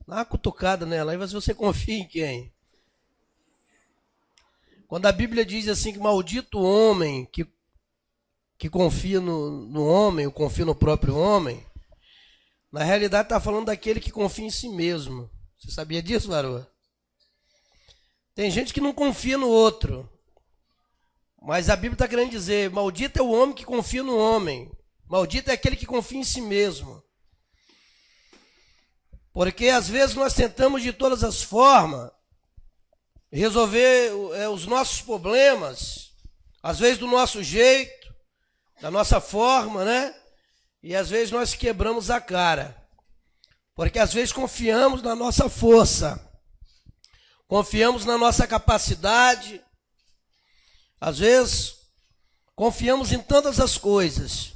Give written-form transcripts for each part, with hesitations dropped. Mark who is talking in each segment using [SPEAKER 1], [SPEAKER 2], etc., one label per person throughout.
[SPEAKER 1] Dá uma cutucada nela, aí você confia em quem? Quando a Bíblia diz assim que maldito o homem que confia no homem, ou confia no próprio homem, na realidade está falando daquele que confia em si mesmo. Você sabia disso, Varoa? Tem gente que não confia no outro, mas a Bíblia está querendo dizer, maldito é o homem que confia no homem, maldito é aquele que confia em si mesmo. Porque às vezes nós tentamos de todas as formas resolver os nossos problemas, às vezes do nosso jeito, da nossa forma, né? E às vezes nós quebramos a cara, porque às vezes confiamos na nossa força, confiamos na nossa capacidade, às vezes confiamos em tantas as coisas,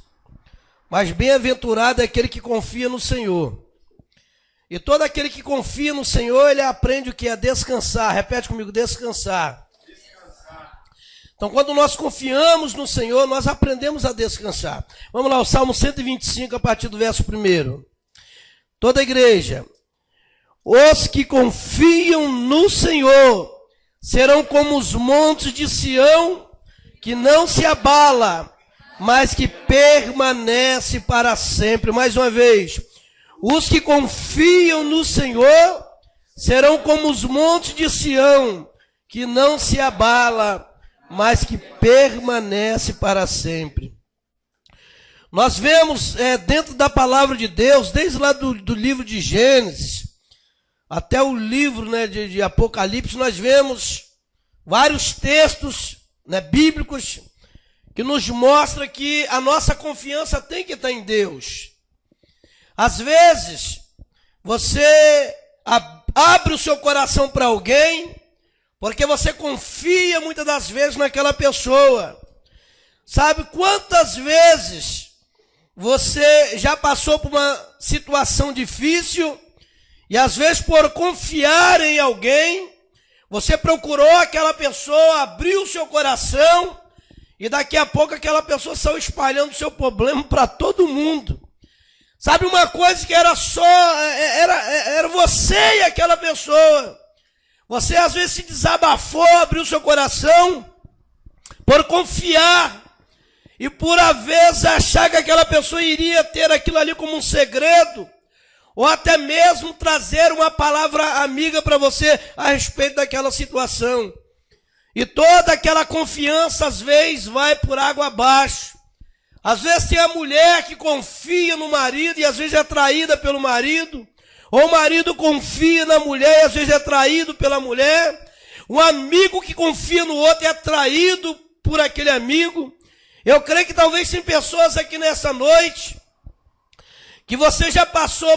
[SPEAKER 1] mas bem-aventurado é aquele que confia no Senhor. E todo aquele que confia no Senhor, ele aprende o que é descansar. Repete comigo, descansar. Descansar. Então, quando nós confiamos no Senhor, nós aprendemos a descansar. Vamos lá, o Salmo 125, a partir do verso 1. Toda a igreja. Os que confiam no Senhor serão como os montes de Sião, que não se abala, mas que permanece para sempre. Mais uma vez. Os que confiam no Senhor serão como os montes de Sião, que não se abala, mas que permanece para sempre. Nós vemos dentro da palavra de Deus, desde lá do livro de Gênesis, até o livro, né, de Apocalipse, nós vemos vários textos, né, bíblicos que nos mostram que a nossa confiança tem que estar em Deus. Às vezes, você abre o seu coração para alguém, porque você confia muitas das vezes naquela pessoa. Sabe quantas vezes você já passou por uma situação difícil, e às vezes por confiar em alguém, você procurou aquela pessoa, abriu o seu coração, e daqui a pouco aquela pessoa saiu espalhando o seu problema para todo mundo. Sabe uma coisa que era só, era você e aquela pessoa. Você às vezes se desabafou, abriu seu coração, por confiar, e por às vezes achar que aquela pessoa iria ter aquilo ali como um segredo, ou até mesmo trazer uma palavra amiga para você a respeito daquela situação. E toda aquela confiança às vezes vai por água abaixo. Às vezes tem a mulher que confia no marido e às vezes é traída pelo marido. Ou o marido confia na mulher e às vezes é traído pela mulher. Um amigo que confia no outro é traído por aquele amigo. Eu creio que talvez tem pessoas aqui nessa noite que você já passou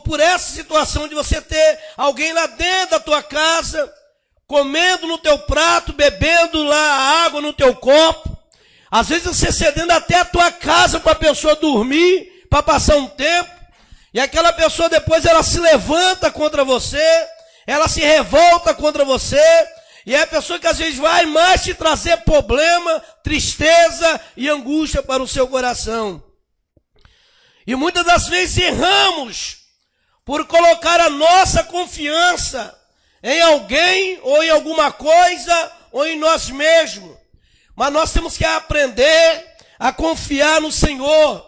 [SPEAKER 1] por essa situação de você ter alguém lá dentro da tua casa, comendo no teu prato, bebendo lá a água no teu copo. Às vezes você cedendo até a tua casa para a pessoa dormir, para passar um tempo, e aquela pessoa depois ela se levanta contra você, ela se revolta contra você, e é a pessoa que às vezes vai mais te trazer problema, tristeza e angústia para o seu coração. E muitas das vezes erramos por colocar a nossa confiança em alguém, ou em alguma coisa, ou em nós mesmos. Mas nós temos que aprender a confiar no Senhor.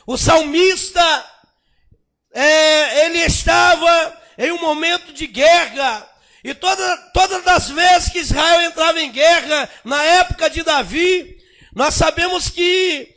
[SPEAKER 1] O salmista, ele estava em um momento de guerra. E todas as vezes que Israel entrava em guerra, na época de Davi, nós sabemos que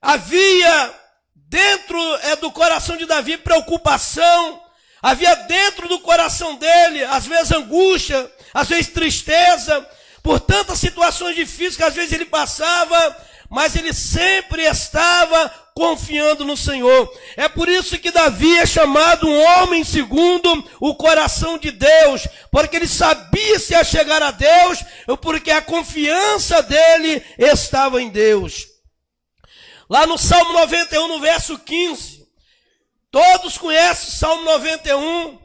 [SPEAKER 1] havia dentro do coração de Davi preocupação, havia dentro do coração dele, às vezes angústia, às vezes tristeza, por tantas situações difíceis que às vezes ele passava, mas ele sempre estava confiando no Senhor. É por isso que Davi é chamado um homem segundo o coração de Deus, porque ele sabia se achegar a Deus, porque a confiança dele estava em Deus. Lá no Salmo 91, no verso 15, todos conhecem o Salmo 91,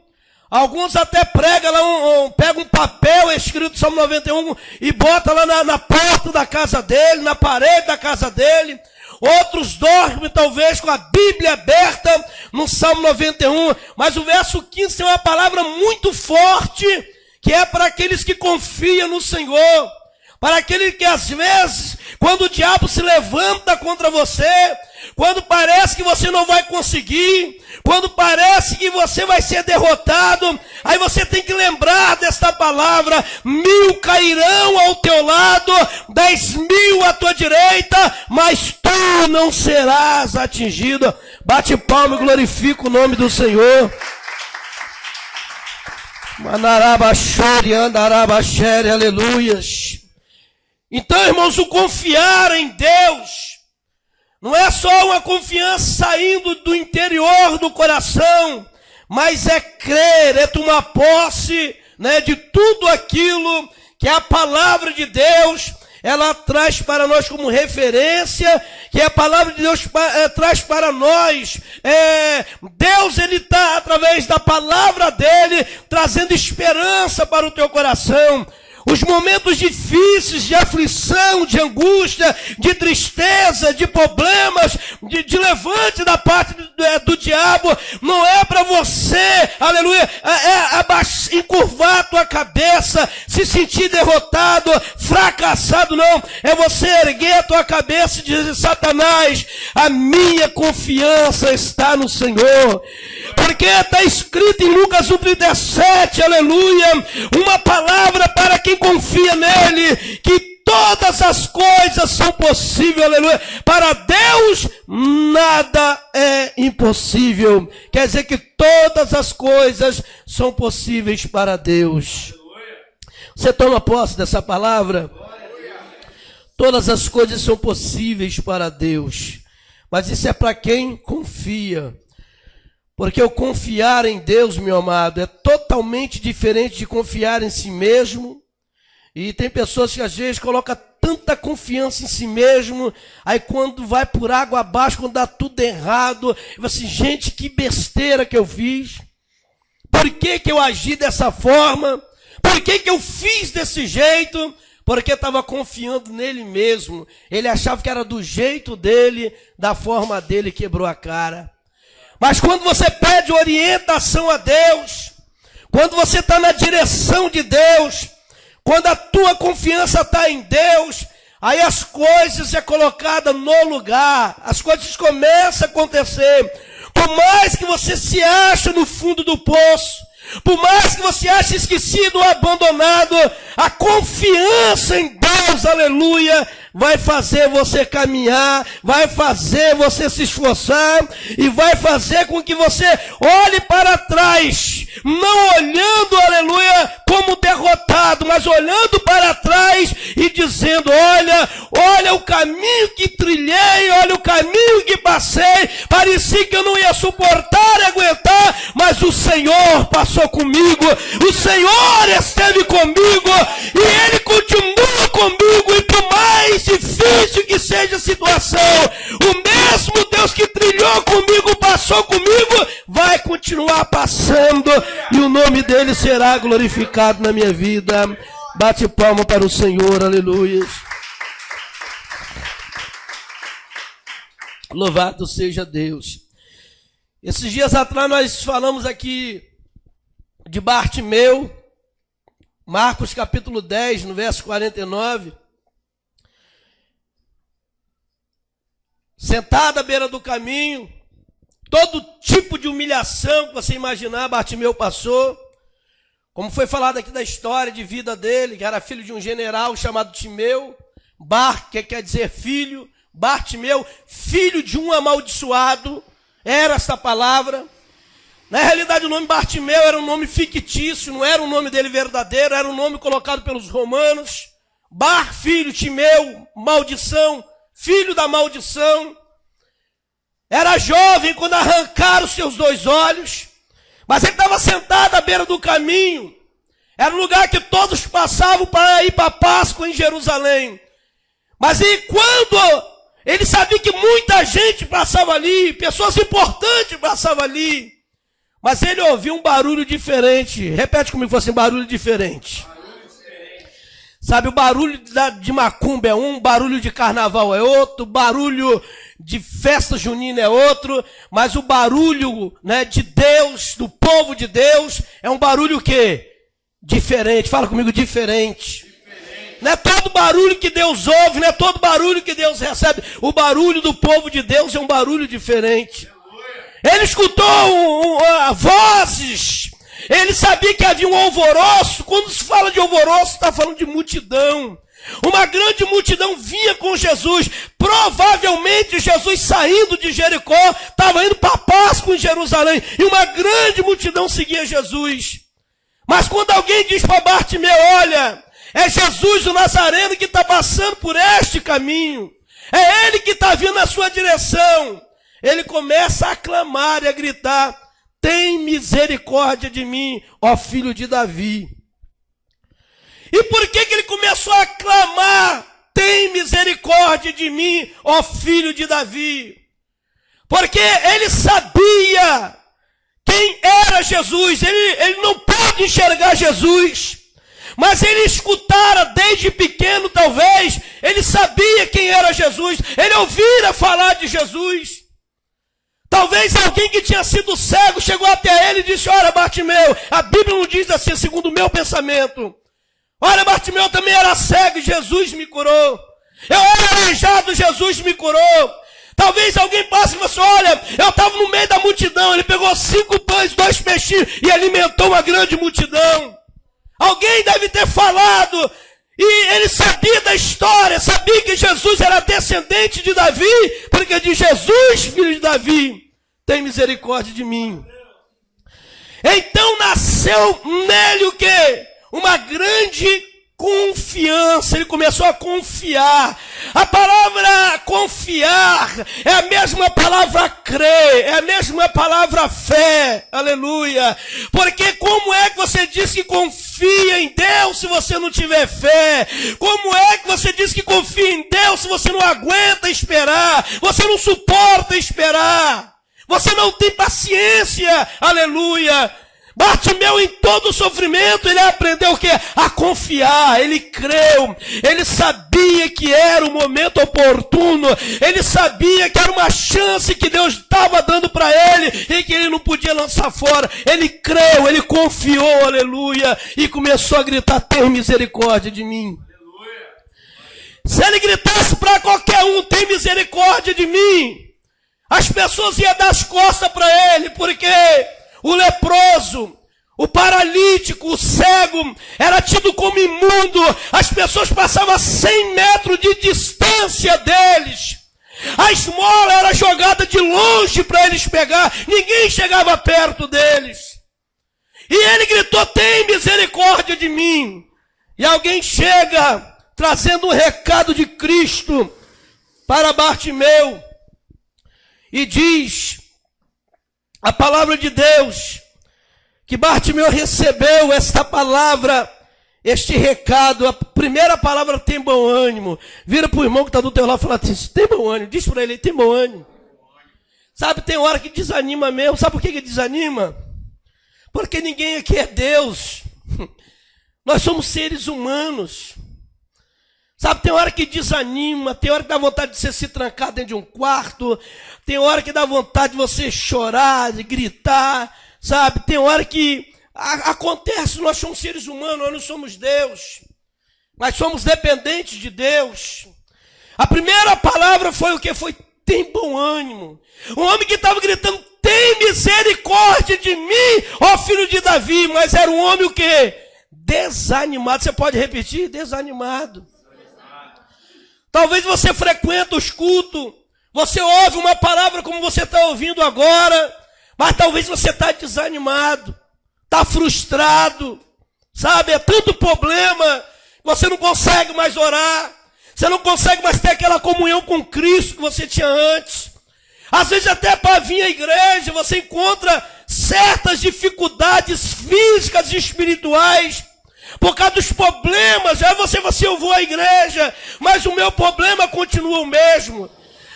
[SPEAKER 1] alguns até pregam um papel escrito Salmo 91 e bota lá na porta da casa dele, na parede da casa dele, outros dormem talvez com a Bíblia aberta no Salmo 91, mas o verso 15 tem uma palavra muito forte, que é para aqueles que confiam no Senhor, para aquele que às vezes, quando o diabo se levanta contra você, quando parece que você não vai conseguir, quando parece que você vai ser derrotado, aí você tem que lembrar desta palavra: 1000 cairão ao teu lado, 10.000 à tua direita, mas tu não serás atingido. Bate palma e glorifica o nome do Senhor. Manarabaxere, andarabaxere, aleluias. Então, irmãos, o confiar em Deus não é só uma confiança saindo do interior do coração, mas é crer, é tomar posse, né, de tudo aquilo que a palavra de Deus ela traz para nós como referência, que a palavra de Deus traz para nós. Deus, ele está, através da palavra dele, trazendo esperança para o teu coração. Os momentos difíceis, de aflição, de angústia, de tristeza, de problemas, de levante da parte do diabo, não é para você, aleluia, encurvar a tua cabeça, se sentir derrotado, fracassado, não. É você erguer a tua cabeça e dizer: Satanás, a minha confiança está no Senhor. Porque está escrito em Lucas 1,37, aleluia, uma palavra para quem confia nele, que todas as coisas são possíveis, aleluia. Para Deus nada é impossível. Quer dizer que todas as coisas são possíveis para Deus. Você toma posse dessa palavra? Todas as coisas são possíveis para Deus. Mas isso é para quem confia. Porque o confiar em Deus, meu amado, é totalmente diferente de confiar em si mesmo. E tem pessoas que às vezes colocam tanta confiança em si mesmo, aí quando vai por água abaixo, quando dá tudo errado, eu assim: gente, que besteira que eu fiz. Por que que eu agi dessa forma? Por que que eu fiz desse jeito? Porque estava confiando nele mesmo. Ele achava que era do jeito dele, da forma dele, quebrou a cara. Mas quando você pede orientação a Deus, quando você está na direção de Deus, quando a tua confiança está em Deus, aí as coisas é colocada no lugar, as coisas começam a acontecer. Por mais que você se ache no fundo do poço, por mais que você ache esquecido ou abandonado, a confiança em Deus, aleluia, vai fazer você caminhar, vai fazer você se esforçar e vai fazer com que você olhe para trás, não olhando, aleluia, como derrotado, mas olhando para trás e dizendo: olha o caminho que trilhei, olha o caminho que passei, parecia que eu não ia suportar e aguentar, mas o Senhor passou comigo, o Senhor esteve comigo e Ele continua comigo, e por mais difícil que seja a situação, o mesmo Deus que trilhou comigo, passou comigo, vai continuar passando, e o nome dele será glorificado na minha vida. Bate palma para o Senhor, aleluia. Louvado seja Deus. Esses dias atrás nós falamos aqui de Bartimeu, Marcos capítulo 10, no verso 49. Sentado à beira do caminho, todo tipo de humilhação que você imaginar, Bartimeu passou. Como foi falado aqui da história de vida dele, que era filho de um general chamado Timeu. Bar, que quer dizer filho. Bartimeu, filho de um amaldiçoado. Era essa palavra. Na realidade, o nome Bartimeu era um nome fictício, não era o nome dele verdadeiro, era um nome colocado pelos romanos. Bar, filho, Timeu, maldição, filho da maldição. Era jovem quando arrancaram seus 2 olhos, mas ele estava sentado à beira do caminho. Era um lugar que todos passavam para ir para a Páscoa em Jerusalém. Mas e quando ele sabia que muita gente passava ali, pessoas importantes passavam ali, mas ele ouviu um barulho diferente. Repete comigo, assim: barulho diferente. Sabe, o barulho de macumba é um, barulho de carnaval é outro, barulho de festa junina é outro, mas o barulho, né, de Deus, do povo de Deus, é um barulho o quê? Diferente. Fala comigo, diferente. Não é todo barulho que Deus ouve, não é todo barulho que Deus recebe. O barulho do povo de Deus é um barulho diferente. Ele escutou vozes. Ele sabia que havia um alvoroço. Quando se fala de alvoroço, está falando de multidão. Uma grande multidão vinha com Jesus. Provavelmente Jesus, saindo de Jericó, estava indo para Páscoa em Jerusalém. E uma grande multidão seguia Jesus. Mas quando alguém diz para Bartimeu, olha, é Jesus o Nazareno que está passando por este caminho. É ele que está vindo na sua direção. Ele começa a clamar e a gritar, tem misericórdia de mim, ó filho de Davi. E por que ele começou a clamar, tem misericórdia de mim, ó filho de Davi? Porque ele sabia quem era Jesus. Ele não pôde enxergar Jesus, mas ele escutara desde pequeno, talvez, ele sabia quem era Jesus, ele ouvira falar de Jesus. Talvez alguém que tinha sido cego chegou até ele e disse, olha Bartimeu, a Bíblia não diz assim, segundo o meu pensamento. Olha, Bartimeu também era cego e Jesus me curou. Eu era aleijado, Jesus me curou. Talvez alguém passe e fale, olha, eu estava no meio da multidão, ele pegou 5 pães, 2 peixinhos e alimentou uma grande multidão. Alguém deve ter falado, e ele sabia da história, sabia que Jesus era descendente de Davi, porque de Jesus, filho de Davi, tem misericórdia de mim. Então nasceu nele o quê? Uma grande confiança. Ele começou a confiar. A palavra confiar é a mesma palavra crer, é a mesma palavra fé. Aleluia. Porque como é que você diz que confia em Deus se você não tiver fé? Como é que você diz que confia em Deus se você não aguenta esperar? Você não suporta esperar? Você não tem paciência? Aleluia. Bartimeu, em todo o sofrimento, ele aprendeu o quê? A confiar. Ele creu. Ele sabia que era o momento oportuno. Ele sabia que era uma chance que Deus estava dando para ele e que ele não podia lançar fora. Ele creu, ele confiou, aleluia, e começou a gritar, tem misericórdia de mim. Aleluia. Se ele gritasse para qualquer um, tem misericórdia de mim, as pessoas iam dar as costas para ele, porque o leproso, o paralítico, o cego, era tido como imundo. As pessoas passavam a 100 metros de distância deles. A esmola era jogada de longe para eles pegar. Ninguém chegava perto deles. E ele gritou, tem misericórdia de mim. E alguém chega trazendo um recado de Cristo para Bartimeu. E diz a palavra de Deus, que Bartimeu recebeu esta palavra, este recado. A primeira palavra, tem bom ânimo. Vira para o irmão que está do teu lado e fala assim, tem bom ânimo. Diz para ele, tem bom ânimo. Sabe, tem hora que desanima mesmo. Sabe por que desanima? Porque ninguém aqui é Deus. Nós somos seres humanos. Sabe, tem hora que desanima, tem hora que dá vontade de você se trancar dentro de um quarto, tem hora que dá vontade de você chorar, de gritar, sabe? Tem hora que acontece, nós somos seres humanos, nós não somos Deus. Nós somos dependentes de Deus. A primeira palavra foi o que? Foi, tem bom ânimo. Um homem que estava gritando, tem misericórdia de mim, ó filho de Davi, mas era um homem o quê? Desanimado. Você pode repetir? Desanimado. Talvez você frequenta os cultos, você ouve uma palavra como você está ouvindo agora, mas talvez você está desanimado, está frustrado, sabe? É tanto problema, você não consegue mais orar, você não consegue mais ter aquela comunhão com Cristo que você tinha antes. Às vezes até para vir à igreja você encontra certas dificuldades físicas e espirituais, por causa dos problemas. Aí você fala assim, eu vou à igreja, mas o meu problema continua o mesmo.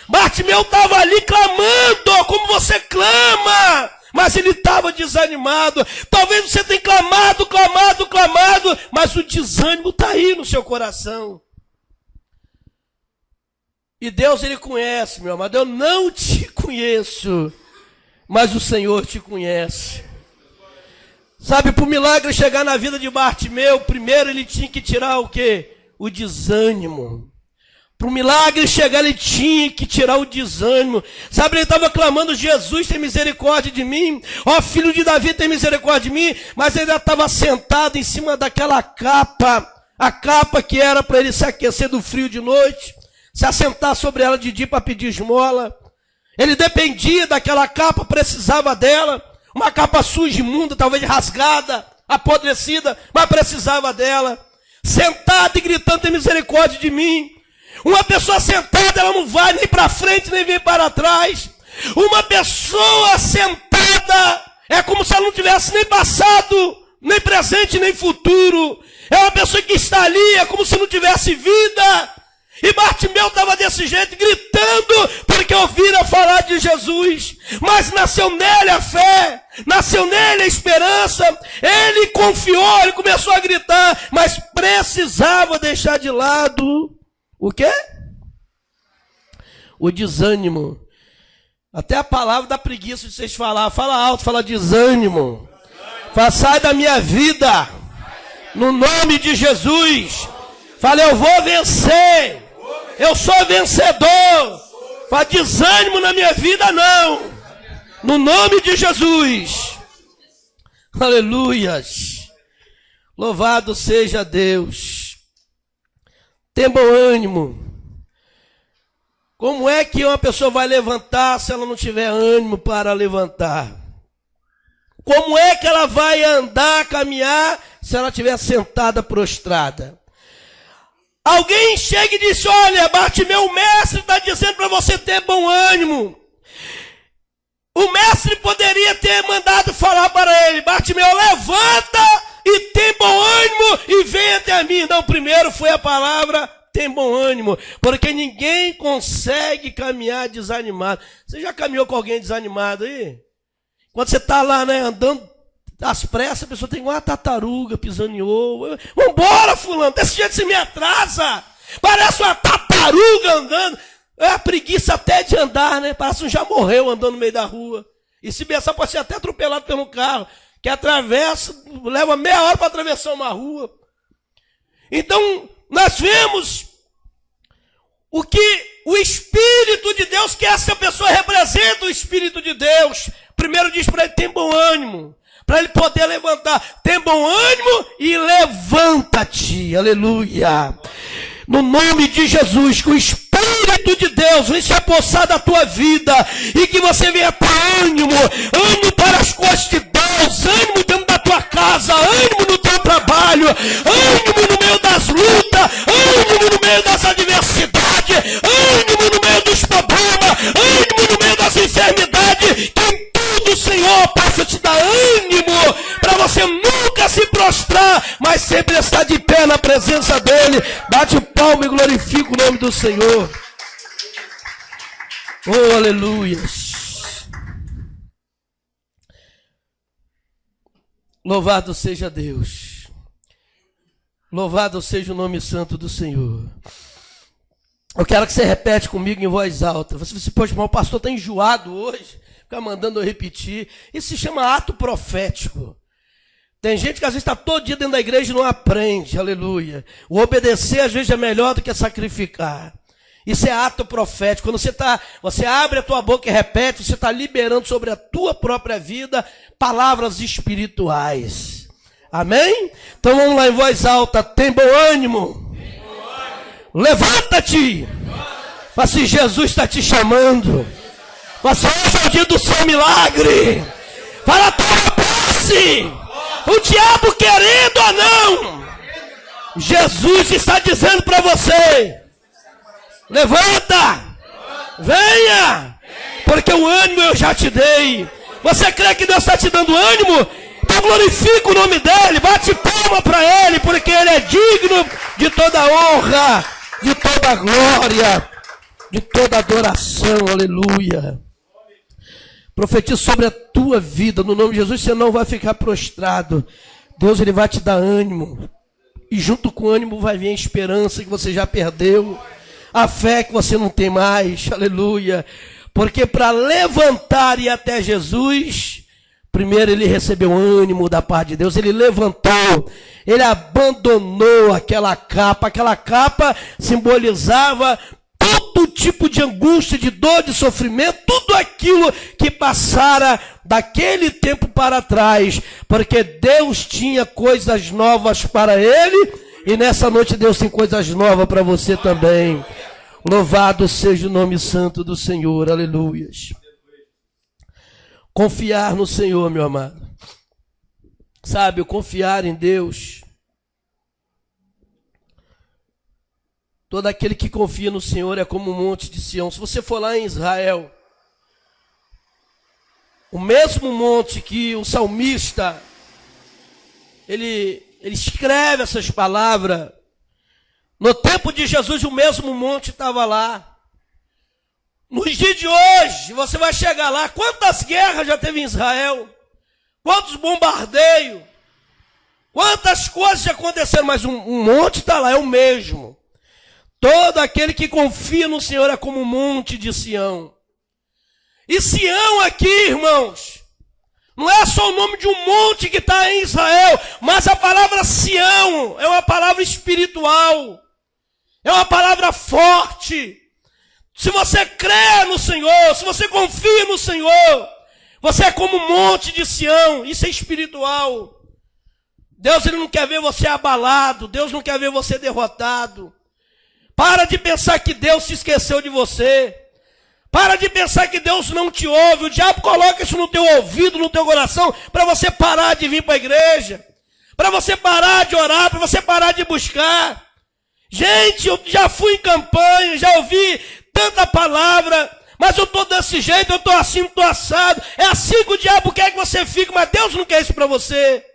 [SPEAKER 1] Bartimeu estava ali clamando, como você clama, mas ele estava desanimado. Talvez você tenha clamado, mas o desânimo está aí no seu coração. E Deus, ele conhece, meu amado. Eu não te conheço, mas o Senhor te conhece. Sabe, para o milagre chegar na vida de Bartimeu, primeiro ele tinha que tirar o quê? O desânimo. Para o milagre chegar, ele tinha que tirar o desânimo. Sabe, ele estava clamando: Jesus, tem misericórdia de mim. Ó, filho de Davi, tem misericórdia de mim. Mas ele estava sentado em cima daquela capa. A capa que era para ele se aquecer do frio de noite. Se assentar sobre ela de dia para pedir esmola. Ele dependia daquela capa, precisava dela. Uma capa suja, imunda, talvez rasgada, apodrecida, mas precisava dela. Sentado e gritando: tem misericórdia de mim. Uma pessoa sentada, ela não vai nem para frente, nem vem para trás. Uma pessoa sentada é como se ela não tivesse nem passado, nem presente, nem futuro. É uma pessoa que está ali, é como se não tivesse vida. E Bartimeu estava desse jeito, gritando, porque ouvira falar de Jesus. Mas nasceu nele a fé, nasceu nele a esperança. Ele confiou, ele começou a gritar, mas precisava deixar de lado o quê? O desânimo. Até a palavra da preguiça de vocês falar. Fala alto, fala desânimo. Fala: sai da minha vida, no nome de Jesus. Fala: eu vou vencer. Eu sou vencedor. Fala: desânimo na minha vida não. No nome de Jesus. Aleluias. Louvado seja Deus. Tenha bom ânimo. Como é que uma pessoa vai levantar se ela não tiver ânimo para levantar? Como é que ela vai andar, caminhar, se ela estiver sentada, prostrada? Alguém chega e diz: olha, Bartimeu, o mestre está dizendo para você ter bom ânimo. O mestre poderia ter mandado falar para ele: Bartimeu, levanta e tem bom ânimo e vem até mim. Não, primeiro foi a palavra: tem bom ânimo, porque ninguém consegue caminhar desanimado. Você já caminhou com alguém desanimado aí? Quando você está lá, né, andando às pressas, a pessoa tem uma tartaruga pisando em ovo. Vambora, fulano, desse jeito você me atrasa. Parece uma tartaruga andando. É a preguiça até de andar, né? Parece um já morreu andando no meio da rua. E se pensar, pode ser até atropelado pelo carro, que atravessa, leva meia hora para atravessar uma rua. Então, nós vemos o que o Espírito de Deus, que essa pessoa representa o Espírito de Deus. Primeiro diz para ele: tem bom ânimo. Para ele poder levantar, tem bom ânimo e levanta-te. Aleluia. No nome de Jesus, que o Espírito de Deus venha se apossar da tua vida e que você venha ter ânimo, ânimo para as coisas de Deus, ânimo dentro da tua casa, ânimo no teu trabalho, ânimo no meio das lutas, ânimo no meio das adversidades, ânimo no meio dos problemas, ânimo no meio das enfermidades. Que o Senhor possa te dar ânimo para você nunca se prostrar, mas sempre estar de pé na presença dele. Bate o palmo e glorifica o nome do Senhor. Oh, aleluia. Louvado seja Deus. Louvado seja o nome santo do Senhor. Eu quero que você repete comigo em voz alta. Você pode, mas o pastor está enjoado hoje. Ficar mandando eu repetir. Isso se chama ato profético. Tem gente que às vezes está todo dia dentro da igreja e não aprende. Aleluia. O obedecer às vezes é melhor do que sacrificar. Isso é ato profético. Quando você abre a tua boca e repete, você está liberando sobre a tua própria vida palavras espirituais. Amém? Então vamos lá em voz alta. Tem bom ânimo. Levanta-te. Mas se Jesus está te chamando, você hoje é o dia do seu milagre. Fala: toma posse. O diabo querendo ou não, Jesus está dizendo para você: levanta, venha, porque o ânimo eu já te dei. Você crê que Deus está te dando ânimo? Então glorifica o nome dele, bate palma para ele, porque ele é digno de toda honra, de toda glória, de toda adoração. Aleluia. Profetizo sobre a tua vida, no nome de Jesus, você não vai ficar prostrado. Deus, ele vai te dar ânimo. E junto com o ânimo vai vir a esperança que você já perdeu. A fé que você não tem mais, aleluia. Porque para levantar e ir até Jesus, primeiro ele recebeu ânimo da parte de Deus, ele levantou, ele abandonou aquela capa simbolizava todo tipo de angústia, de dor, de sofrimento, tudo aquilo que passara daquele tempo para trás, porque Deus tinha coisas novas para ele, e nessa noite Deus tem coisas novas para você também. Louvado seja o nome santo do Senhor, aleluias. Confiar no Senhor, meu amado. Sabe, o confiar em Deus. Todo aquele que confia no Senhor é como um monte de Sião. Se você for lá em Israel, o mesmo monte que o salmista, ele escreve essas palavras. No tempo de Jesus, o mesmo monte estava lá. Nos dias de hoje, você vai chegar lá. Quantas guerras já teve em Israel? Quantos bombardeios? Quantas coisas já aconteceram? Mas um monte está lá, é o mesmo. Todo aquele que confia no Senhor é como um monte de Sião. E Sião aqui, irmãos, não é só o nome de um monte que está em Israel, mas a palavra Sião é uma palavra espiritual. É uma palavra forte. Se você crê no Senhor, se você confia no Senhor, você é como um monte de Sião. Isso é espiritual. Deus, ele não quer ver você abalado. Deus não quer ver você derrotado. Para de pensar que Deus se esqueceu de você. Para de pensar que Deus não te ouve. O diabo coloca isso no teu ouvido, no teu coração, para você parar de vir para a igreja, para você parar de orar, para você parar de buscar. Gente, eu já fui em campanha, já ouvi tanta palavra, mas eu estou desse jeito, eu estou assim, estou assado. É assim que o diabo quer que você fique, mas Deus não quer isso para você.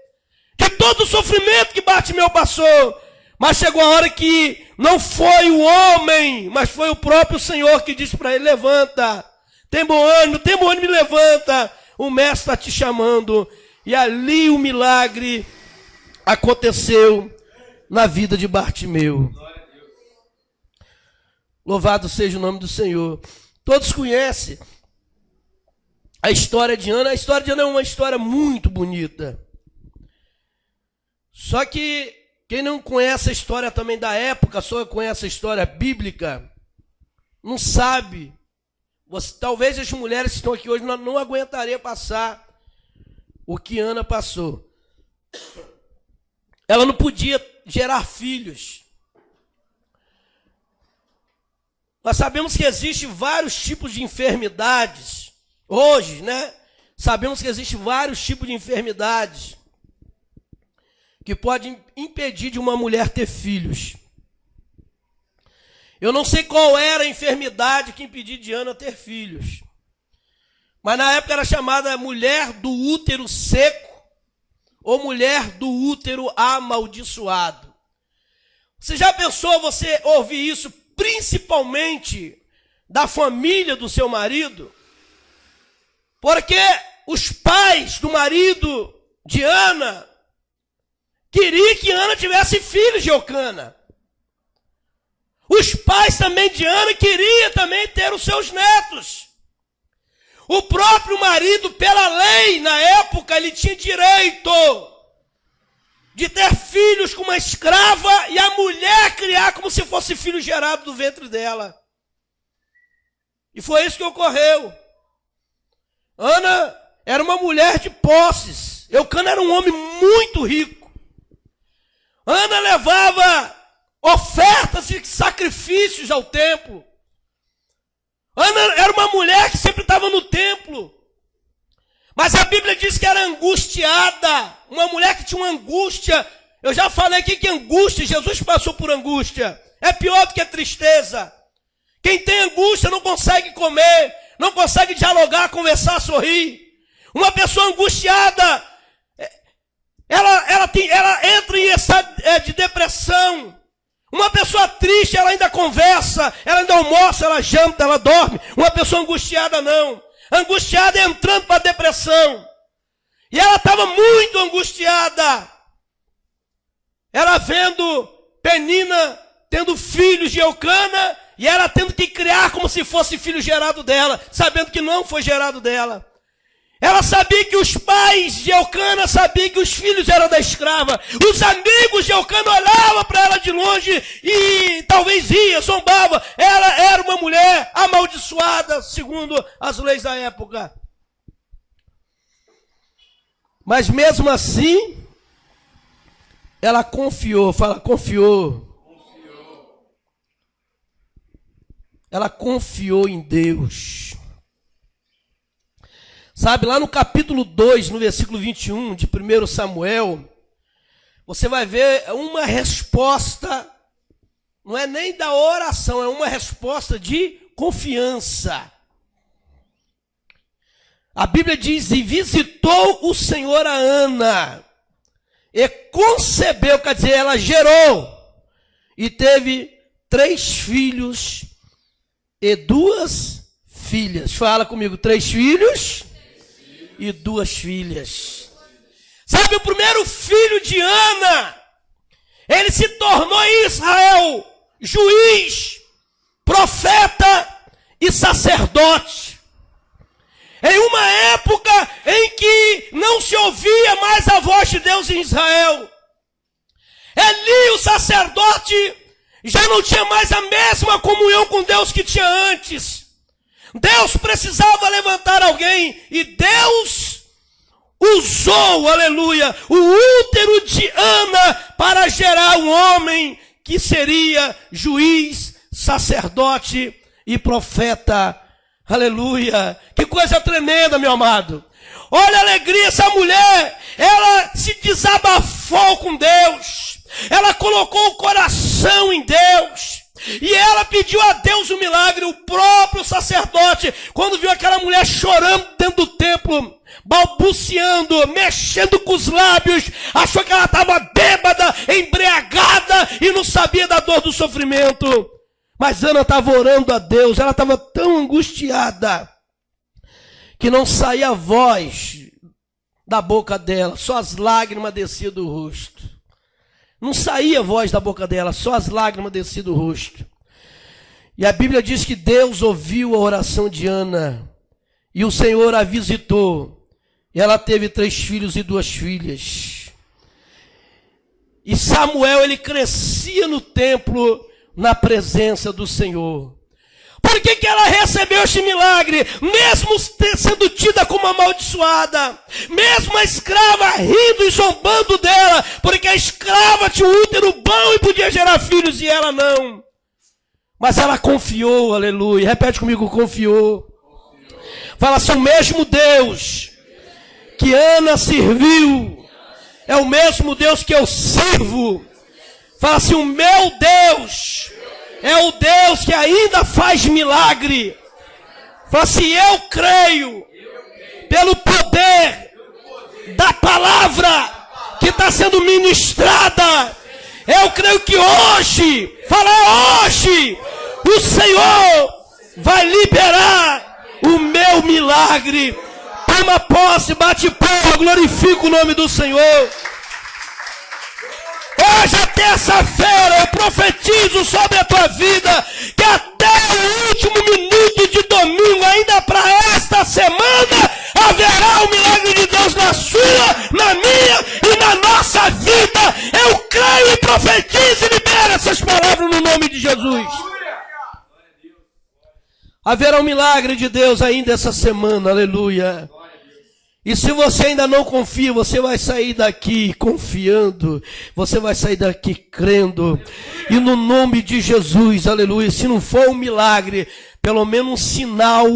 [SPEAKER 1] Que todo o sofrimento que Bartimeu passou, mas chegou a hora que não foi o homem, mas foi o próprio Senhor que disse para ele: levanta, tem bom ânimo, e levanta. O mestre está te chamando. E ali o milagre aconteceu na vida de Bartimeu. Louvado seja o nome do Senhor. Todos conhecem a história de Ana. A história de Ana é uma história muito bonita. Só que quem não conhece a história também da época, só conhece a história bíblica, não sabe. Talvez as mulheres que estão aqui hoje não aguentariam passar o que Ana passou. Ela não podia gerar filhos. Nós sabemos que existem vários tipos de enfermidades. Hoje, né? Sabemos que existem vários tipos de enfermidades que podem impedir de uma mulher ter filhos. Eu não sei qual era a enfermidade que impedia de Ana ter filhos. Mas na época era chamada mulher do útero seco ou mulher do útero amaldiçoado. Você já pensou você ouvir isso principalmente da família do seu marido? Porque os pais do marido de Ana queriam que Ana tivesse filhos de Eucana. Os pais também de Ana queriam também ter os seus netos. O próprio marido, pela lei, na época, ele tinha direito de ter filhos com uma escrava e a mulher criar como se fosse filho gerado do ventre dela. E foi isso que ocorreu. Ana era uma mulher de posses. Eucana era um homem muito rico. Ana levava ofertas e sacrifícios ao templo. Ana era uma mulher que sempre estava no templo. Mas a Bíblia diz que era angustiada. Uma mulher que tinha uma angústia. Eu já falei aqui que angústia, Jesus passou por angústia. É pior do que a tristeza. Quem tem angústia não consegue comer, não consegue dialogar, conversar, sorrir. Uma pessoa angustiada, ela entra em estado de depressão. Uma pessoa triste, ela ainda conversa, ela ainda almoça, ela janta, ela dorme. Uma pessoa angustiada não. angustiada, entrando para a depressão. E ela estava muito angustiada. Ela vendo Penina tendo filhos de Eucana, e ela tendo que criar como se fosse filho gerado dela, sabendo que não foi gerado dela. Ela sabia que os pais de Eucana sabiam que os filhos eram da escrava. Os amigos de Eucana olhavam para ela de longe e talvez zombavam. Ela era uma mulher amaldiçoada, segundo as leis da época. Mas mesmo assim, ela confiou. Fala, confiou. Ela confiou em Deus. Sabe, lá no capítulo 2, no versículo 21 de 1 Samuel, você vai ver uma resposta, não é nem da oração, é uma resposta de confiança. A Bíblia diz, e visitou o Senhor a Ana, e concebeu, quer dizer, ela gerou, e teve 3 filhos e 2 filhas. Fala comigo, 3 filhos e 2 filhas. Sabe, o primeiro filho de Ana, ele se tornou em Israel juiz, profeta e sacerdote. Em uma época em que não se ouvia mais a voz de Deus em Israel. Eli, o sacerdote, já não tinha mais a mesma comunhão com Deus que tinha antes. Deus precisava levantar alguém e Deus usou, aleluia, o útero de Ana para gerar um homem que seria juiz, sacerdote e profeta. Aleluia, que coisa tremenda, meu amado. Olha a alegria, essa mulher, ela se desabafou com Deus, ela colocou o coração em Deus, e ela pediu a Deus um milagre. O próprio sacerdote, quando viu aquela mulher chorando dentro do templo, balbuciando, mexendo com os lábios, achou que ela estava bêbada, embriagada, e não sabia da dor do sofrimento. Mas Ana estava orando a Deus, ela estava tão angustiada, que não saía voz da boca dela, só as lágrimas desciam do rosto. Não saía voz da boca dela, só as lágrimas desciam do rosto. E a Bíblia diz que Deus ouviu a oração de Ana, e o Senhor a visitou, e ela teve 3 filhos e 2 filhas. E Samuel, ele crescia no templo, na presença do Senhor. Por que ela recebeu este milagre? Mesmo sendo tida como amaldiçoada, mesmo a escrava rindo e zombando dela, porque a escrava tinha um útero bom e podia gerar filhos e ela não. Mas ela confiou, aleluia. Repete comigo, confiou. Fala assim, o mesmo Deus que Ana serviu é o mesmo Deus que eu sirvo. Fala assim, o meu Deus é o Deus que ainda faz milagre. Fala assim, eu creio pelo poder da palavra que está sendo ministrada. Eu creio que hoje, fala hoje, o Senhor vai liberar o meu milagre. Toma posse, bate palma, glorifica o nome do Senhor. Hoje é terça-feira, eu profetizo sobre a tua vida que até o último minuto de domingo, ainda para esta semana, haverá o milagre de Deus na sua, na minha e na nossa vida. Eu creio e profetizo e libero essas palavras no nome de Jesus. Haverá um milagre de Deus ainda essa semana, aleluia. E se você ainda não confia, você vai sair daqui confiando, você vai sair daqui crendo, e no nome de Jesus, aleluia, se não for um milagre, pelo menos um sinal,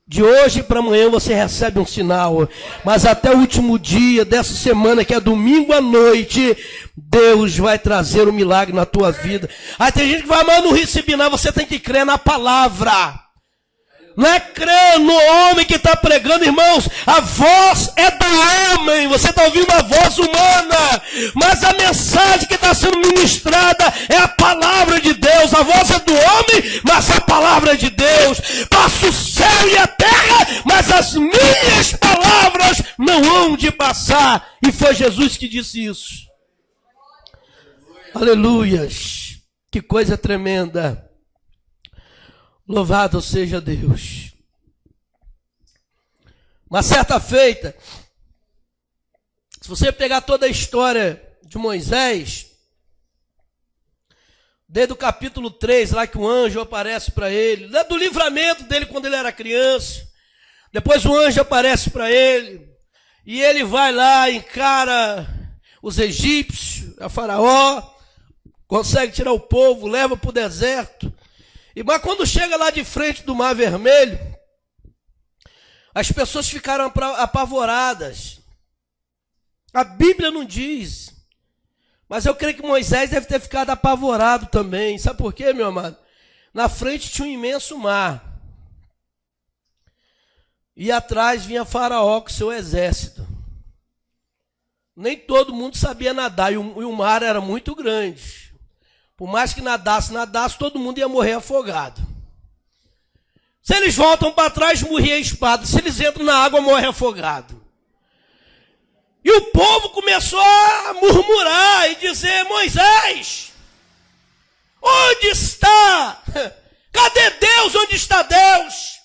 [SPEAKER 1] de hoje para amanhã você recebe um sinal, mas até o último dia dessa semana, que é domingo à noite, Deus vai trazer um milagre na tua vida. Aí tem gente que vai, mas eu não recebi nada, você tem que crer na palavra. Não é crer no homem que está pregando, irmãos. A voz é do homem. Você está ouvindo a voz humana. Mas a mensagem que está sendo ministrada é a palavra de Deus, a a voz é do homem, mas a palavra é de Deus. Passa o céu e a terra, mas as minhas palavras não hão de passar. E foi Jesus que disse isso. Aleluias. Que coisa tremenda. Louvado seja Deus. Uma certa feita, se você pegar toda a história de Moisés, desde o capítulo 3, lá que o anjo aparece para ele, do livramento dele quando ele era criança, depois o anjo aparece para ele, e ele vai lá, encara os egípcios, a Faraó, consegue tirar o povo, leva para o deserto, mas quando chega lá de frente do Mar Vermelho, as pessoas ficaram apavoradas. A Bíblia não diz, mas eu creio que Moisés deve ter ficado apavorado também. Sabe por quê, meu amado? Na frente tinha um imenso mar. E atrás vinha Faraó com seu exército. Nem todo mundo sabia nadar e o mar era muito grande. Por mais que nadasse, todo mundo ia morrer afogado. Se eles voltam para trás, morria a espada. Se eles entram na água, morre afogado. E o povo começou a murmurar e dizer: Moisés, onde está? Cadê Deus? Onde está Deus?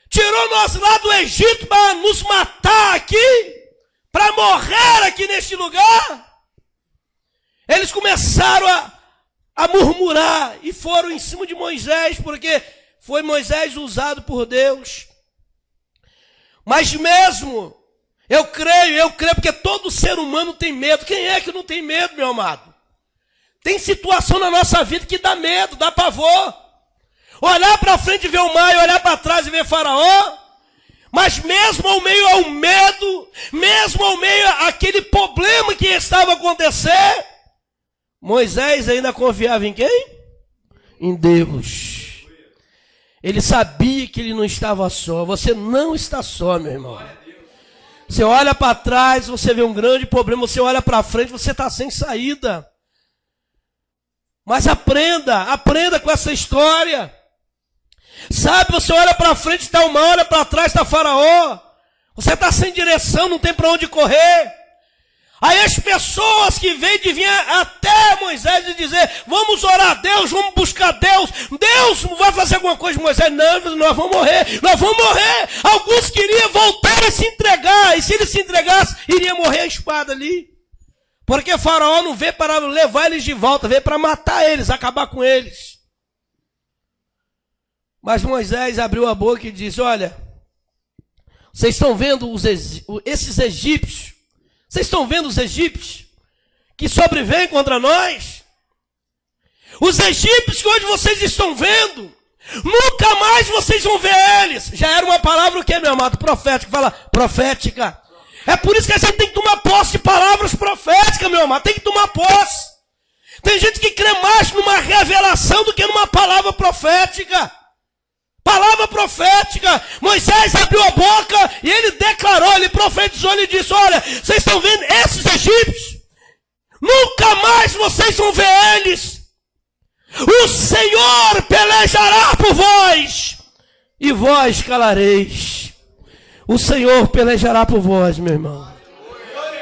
[SPEAKER 1] Tirou nós lá do Egito para nos matar aqui, para morrer aqui neste lugar. Eles começaram a murmurar e foram em cima de Moisés, porque foi Moisés usado por Deus. Mas mesmo, eu creio, porque todo ser humano tem medo. Quem é que não tem medo, meu amado? Tem situação na nossa vida que dá medo, dá pavor. Olhar para frente e ver o mar, e olhar para trás e ver Faraó. Mas mesmo ao meio ao medo, mesmo ao meio àquele problema que estava a acontecer, Moisés ainda confiava em quem? Em Deus. Ele sabia que ele não estava só. Você não está só, meu irmão. Você olha para trás, você vê um grande problema. Você olha para frente, você está sem saída. Mas aprenda com essa história. Sabe, você olha para frente, está o mar, olha para trás, está Faraó. Você está sem direção, não tem para onde correr. Aí as pessoas que vêm de vir até Moisés e dizer: vamos orar a Deus, vamos buscar Deus. Deus vai fazer alguma coisa de Moisés? Não, nós vamos morrer, nós vamos morrer. Alguns queriam voltar e se entregar. E se ele se entregasse, iria morrer a espada ali. Porque Faraó não veio para levar eles de volta, veio para matar eles, acabar com eles. Mas Moisés abriu a boca e disse: olha, vocês estão vendo esses egípcios? Vocês estão vendo os egípcios que sobrevêm contra nós? Os egípcios que hoje vocês estão vendo, nunca mais vocês vão ver eles. Já era uma palavra o que, meu amado? Profética. Fala, profética. É por isso que a gente tem que tomar posse de palavras proféticas, meu amado. Tem que tomar posse. Tem gente que crê mais numa revelação do que numa palavra profética. Palavra profética. Moisés abriu a boca e ele declarou, ele profetizou, ele disse: olha, vocês estão vendo esses egípcios? Nunca mais vocês vão ver eles. O Senhor pelejará por vós e vós calareis. O Senhor pelejará por vós, meu irmão.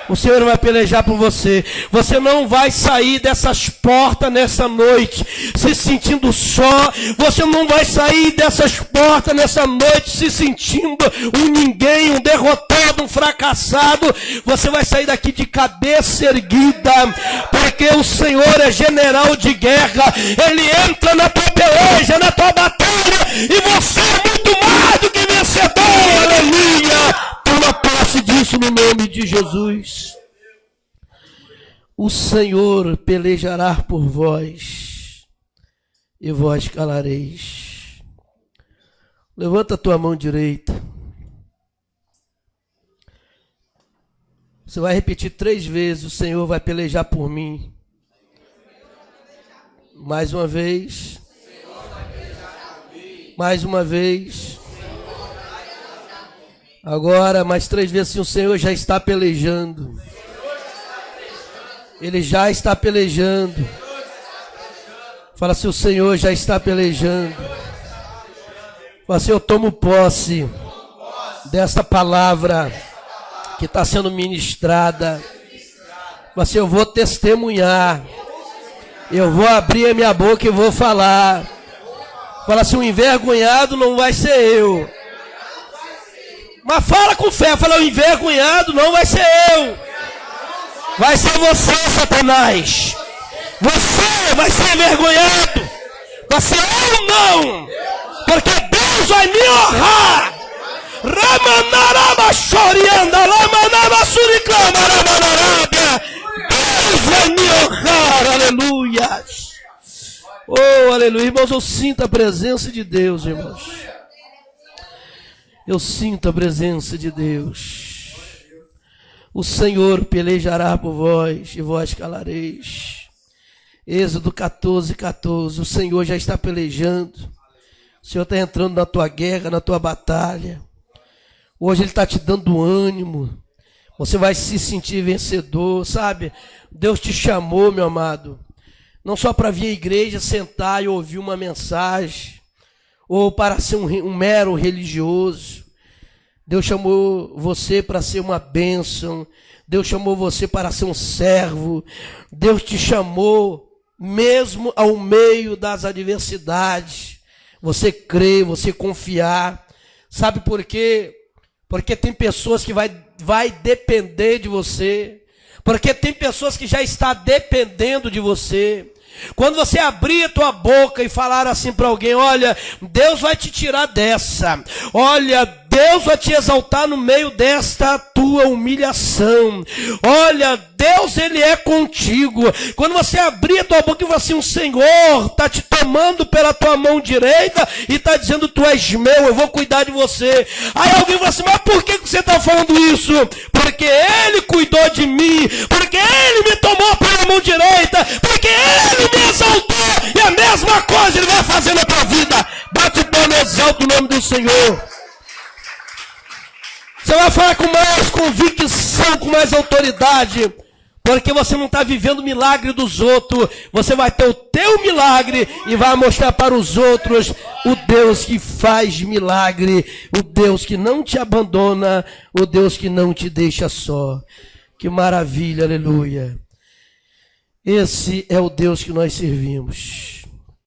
[SPEAKER 1] O Senhor vai pelejar por você. Você não vai sair dessas portas nessa noite se sentindo só. Você não vai sair dessas portas nessa noite se sentindo um ninguém, um derrotado, um fracassado. Você vai sair daqui de cabeça erguida, porque o Senhor é general de guerra. Ele entra na tua peleja, na tua batalha, e você é muito mais do que vencedor. Aleluia! Toma posse disso no nome de Jesus. O Senhor pelejará por vós e vós calareis. Levanta a tua mão direita. Você vai repetir 3 vezes: o Senhor vai pelejar por mim. Mais uma vez. Mais uma vez. Agora, mais 3 vezes, assim: o Senhor já está pelejando. Ele já está pelejando. Fala assim, o Senhor já está pelejando. Fala assim, eu tomo posse desta palavra que está sendo ministrada. Fala assim, eu vou testemunhar. Eu vou abrir a minha boca e vou falar. Fala assim, o envergonhado não vai ser eu. Mas fala com fé, fala, o envergonhado não vai ser eu. Vai ser você, Satanás. Você vai ser envergonhado. Vai ser eu não. Porque Deus vai me honrar. Ramanaraba chorianda, ramanaba suriclama, ramanaraba. Deus vai me honrar, aleluia. Oh, aleluia. Irmãos, eu sinto a presença de Deus, irmãos. Eu sinto a presença de Deus. O Senhor pelejará por vós e vós calareis. Êxodo 14, 14. O Senhor já está pelejando. O Senhor está entrando na tua guerra, na tua batalha. Hoje Ele está te dando ânimo. Você vai se sentir vencedor, sabe? Deus te chamou, meu amado. Não só para vir à igreja, sentar e ouvir uma mensagem. Ou para ser um mero religioso. Deus chamou você para ser uma bênção. Deus chamou você para ser um servo. Deus te chamou mesmo ao meio das adversidades. Você crer, você confiar. Sabe por quê? Porque tem pessoas que vai depender de você. Porque tem pessoas que já estão dependendo de você. Quando você abrir a tua boca e falar assim para alguém, olha, Deus vai te tirar dessa. Olha, Deus vai te exaltar no meio desta tua humilhação. Olha, Deus, Ele é contigo. Quando você abrir a tua boca e falar assim, o Senhor está te tomando pela tua mão direita e está dizendo, tu és meu, eu vou cuidar de você. Aí alguém fala assim, mas por que você está falando isso? Porque Ele cuidou de mim, porque Ele me tomou pela mão direita, porque Ele me exaltou. E a mesma coisa Ele vai fazer na tua vida. Bate o pé e exalta o nome do Senhor. Você vai falar com mais convicção, com mais autoridade, porque você não está vivendo o milagre dos outros. Você vai ter o teu milagre e vai mostrar para os outros o Deus que faz milagre, o Deus que não te abandona, o Deus que não te deixa só. Que maravilha, aleluia. Esse é o Deus que nós servimos.